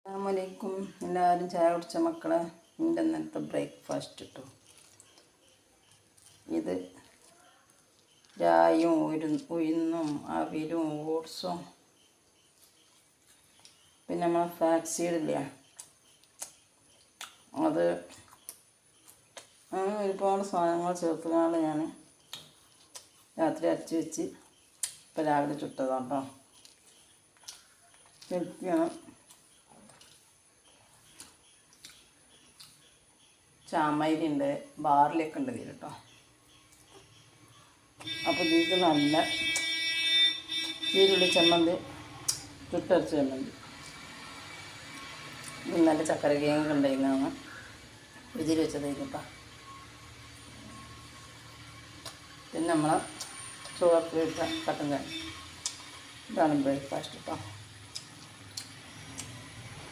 അസ്സലാമലൈക്കും. എല്ലാവരും ചായ കുടിച്ച മക്കളെ. എൻ്റെ ഇന്നത്തെ ബ്രേക്ക്ഫാസ്റ്റ് ഇട്ടു. ഇത് ചായയും ഉഴുന്നും അവിലും ഓട്സും പിന്നെ നമ്മളെ ഫ്ലാക്സ് സീഡില്ലേ അത് ഒരുപാട് സാധനങ്ങൾ ചേർത്തുകൊണ്ട് ഞാൻ രാത്രി അരച്ച് വെച്ച് ഇപ്പോൾ രാവിലെ ചുട്ടതാണ് കേട്ടോ. ശരിക്കും ചാമയിലുണ്ട്, ബാർലിയൊക്കെ ഉണ്ട് ഇതിൽ കേട്ടോ. അപ്പോൾ ഇതിലേക്ക് നല്ല ചീരുള്ളി ചമ്മന്തി, ചുട്ടരച്ച ചമ്മന്തി, നല്ല ചക്കര കിഴങ്ങ് ഉണ്ടായിരുന്നാണ് ഫ്രിഡ്ജിൽ വെച്ചതായിരുന്നു കേട്ടോ. പിന്നെ നമ്മളെ ചുവപ്പ് ഇട്ട കട്ടൻ ചായ. ഇതാണ് ബ്രേക്ക്ഫാസ്റ്റ് കേട്ടോ.